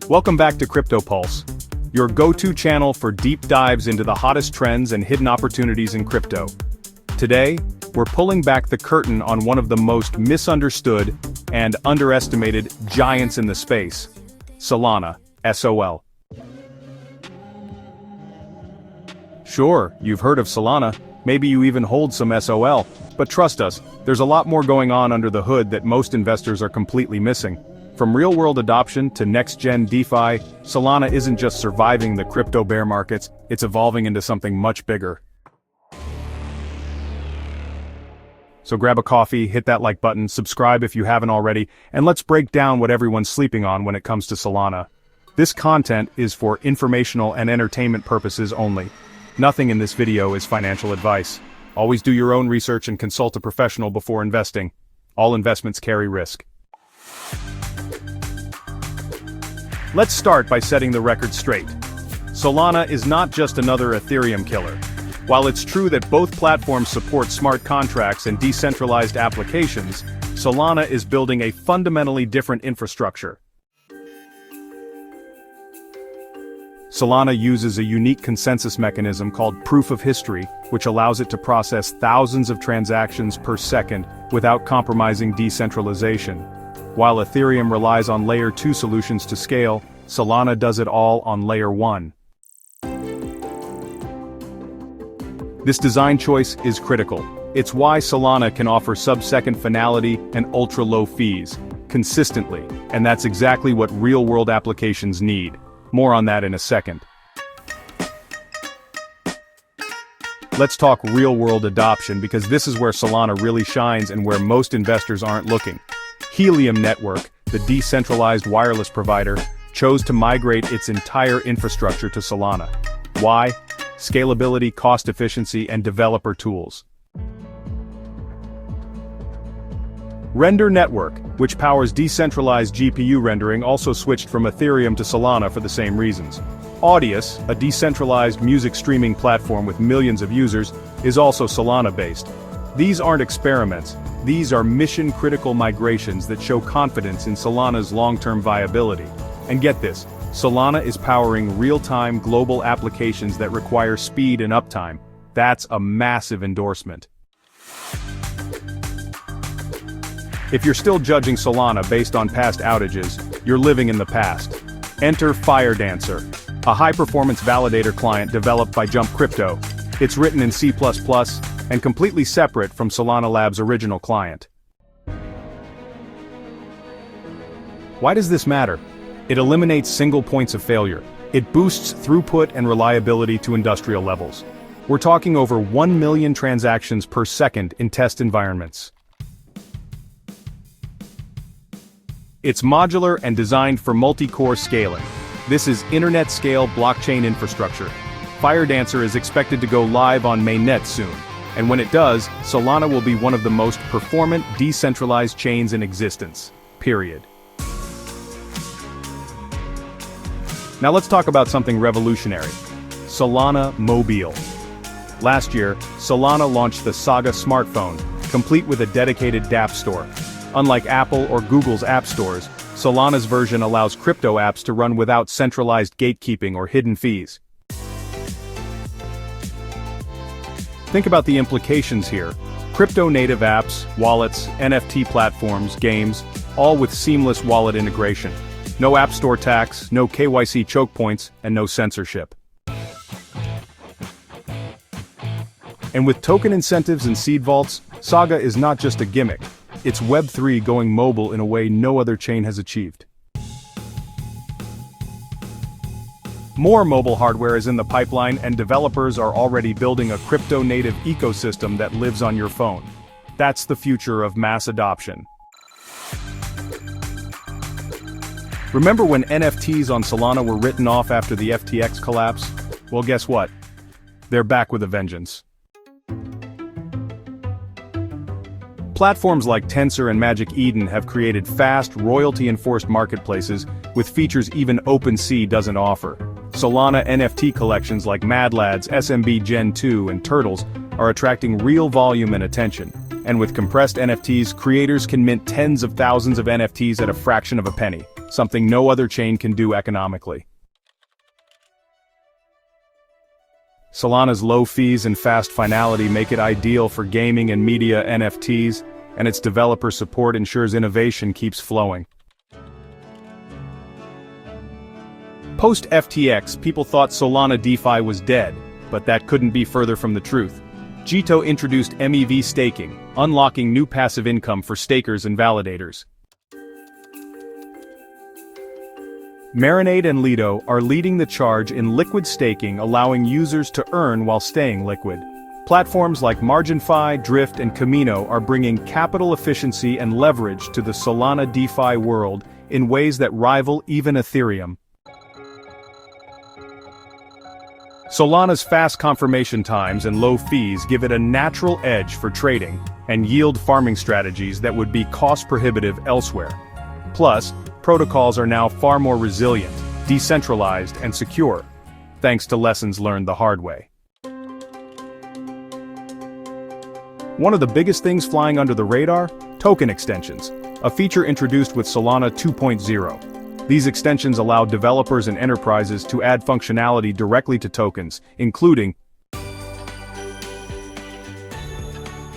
Welcome back to CryptoPulse, your go-to channel for deep dives into the hottest trends and hidden opportunities in crypto. Today, we're pulling back the curtain on one of the most misunderstood and underestimated giants in the space, Solana, SOL. Sure, you've heard of Solana, maybe you even hold some SOL, but trust us, there's a lot more going on under the hood that most investors are completely missing. From real-world adoption to next-gen DeFi, Solana isn't just surviving the crypto bear markets, it's evolving into something much bigger. So grab a coffee, hit that like button, subscribe if you haven't already, and let's break down what everyone's sleeping on when it comes to Solana. This content is for informational and entertainment purposes only. Nothing in this video is financial advice. Always do your own research and consult a professional before investing. All investments carry risk. Let's start by setting the record straight. Solana is not just another Ethereum killer. While it's true that both platforms support smart contracts and decentralized applications, Solana is building a fundamentally different infrastructure. Solana uses a unique consensus mechanism called proof of history, which allows it to process thousands of transactions per second without compromising decentralization. While Ethereum relies on Layer 2 solutions to scale, Solana does it all on Layer 1. This design choice is critical. It's why Solana can offer sub-second finality and ultra-low fees, consistently, and that's exactly what real-world applications need. More on that in a second. Let's talk real-world adoption because this is where Solana really shines and where most investors aren't looking. Helium Network, the decentralized wireless provider, chose to migrate its entire infrastructure to Solana. Why? Scalability, cost efficiency, and developer tools. Render Network, which powers decentralized GPU rendering, also switched from Ethereum to Solana for the same reasons. Audius, a decentralized music streaming platform with millions of users, is also Solana-based. These aren't experiments. These are mission-critical migrations that show confidence in Solana's long-term viability. And get this, Solana is powering real-time global applications that require speed and uptime. That's a massive endorsement. If you're still judging Solana based on past outages, you're living in the past. Enter Firedancer, a high-performance validator client developed by Jump Crypto. It's written in C++ and completely separate from Solana Labs' original client. Why does this matter? It eliminates single points of failure. It boosts throughput and reliability to industrial levels. We're talking over 1 million transactions per second in test environments. It's modular and designed for multi-core scaling. This is internet-scale blockchain infrastructure. Firedancer is expected to go live on mainnet soon. And when it does, Solana will be one of the most performant decentralized chains in existence. Period. Now let's talk about something revolutionary. Solana Mobile. Last year, Solana launched the Saga smartphone, complete with a dedicated dApp store. Unlike Apple or Google's app stores, Solana's version allows crypto apps to run without centralized gatekeeping or hidden fees. Think about the implications here. Crypto-native apps, wallets, NFT platforms, games, all with seamless wallet integration. No App Store tax, no KYC choke points, and no censorship. And with token incentives and seed vaults, Saga is not just a gimmick. It's Web3 going mobile in a way no other chain has achieved. More mobile hardware is in the pipeline and developers are already building a crypto-native ecosystem that lives on your phone. That's the future of mass adoption. Remember when NFTs on Solana were written off after the FTX collapse? Well, guess what? They're back with a vengeance. Platforms like Tensor and Magic Eden have created fast, royalty-enforced marketplaces with features even OpenSea doesn't offer. Solana NFT collections like Mad Lads, SMB Gen 2, and Turtles are attracting real volume and attention. And with compressed NFTs, creators can mint tens of thousands of NFTs at a fraction of a penny. something no other chain can do economically. Solana's low fees and fast finality make it ideal for gaming and media NFTs, and its developer support ensures innovation keeps flowing. Post-FTX, people thought Solana DeFi was dead, but that couldn't be further from the truth. Jito introduced MEV staking, unlocking new passive income for stakers and validators. Marinade and Lido are leading the charge in liquid staking, allowing users to earn while staying liquid. Platforms like MarginFi, Drift, and Camino are bringing capital efficiency and leverage to the Solana DeFi world in ways that rival even Ethereum. Solana's fast confirmation times and low fees give it a natural edge for trading and yield farming strategies that would be cost-prohibitive elsewhere. Plus, protocols are now far more resilient, decentralized, and secure, thanks to lessons learned the hard way. One of the biggest things flying under the radar? Token extensions, a feature introduced with Solana 2.0. These extensions allow developers and enterprises to add functionality directly to tokens, including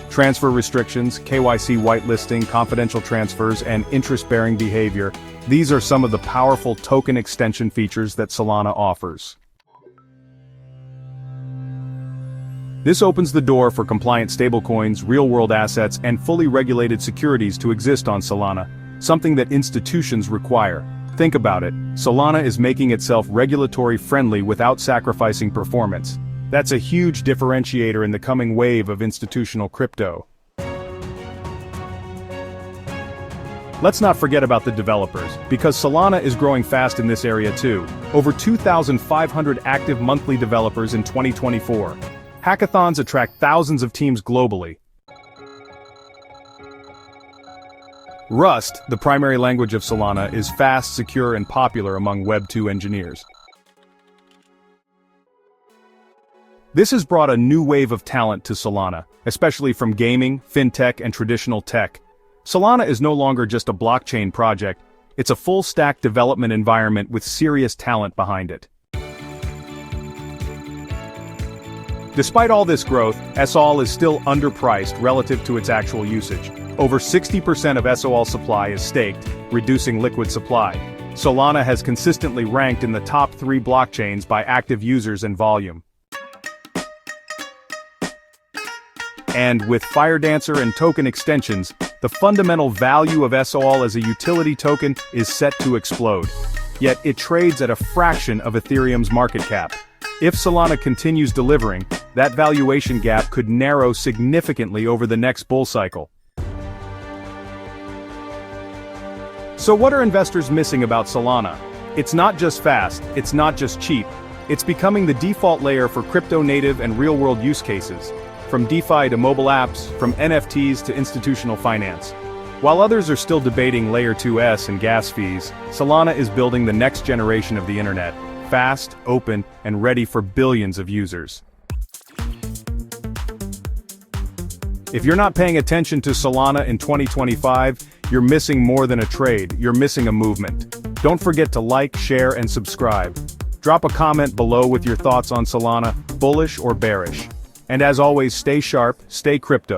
transfer restrictions, KYC whitelisting, confidential transfers, and interest-bearing behavior. These are some of the powerful token extension features that Solana offers. This opens the door for compliant stablecoins, real-world assets, and fully regulated securities to exist on Solana, something that institutions require. Think about it, Solana is making itself regulatory friendly without sacrificing performance. That's a huge differentiator in the coming wave of institutional crypto. Let's not forget about the developers, because Solana is growing fast in this area too. Over 2,500 active monthly developers in 2024. Hackathons attract thousands of teams globally. Rust, the primary language of Solana, is fast, secure, and popular among Web 2 engineers. This has brought a new wave of talent to Solana, especially from gaming, fintech, and traditional tech. Solana is no longer just a blockchain project, it's a full-stack development environment with serious talent behind it. Despite all this growth, SOL is still underpriced relative to its actual usage. Over 60% of SOL supply is staked, reducing liquid supply. Solana has consistently ranked in the top 3 blockchains by active users and volume. And with Firedancer and token extensions, the fundamental value of SOL as a utility token is set to explode. Yet it trades at a fraction of Ethereum's market cap. If Solana continues delivering, that valuation gap could narrow significantly over the next bull cycle. So what are investors missing about Solana? It's not just fast, it's not just cheap. It's becoming the default layer for crypto-native and real-world use cases. From DeFi to mobile apps, from NFTs to institutional finance. While others are still debating Layer 2s and gas fees, Solana is building the next generation of the internet, fast, open, and ready for billions of users. If you're not paying attention to Solana in 2025, you're missing more than a trade, you're missing a movement. Don't forget to like, share, and subscribe. Drop a comment below with your thoughts on Solana, bullish or bearish. And as always, stay sharp, stay crypto.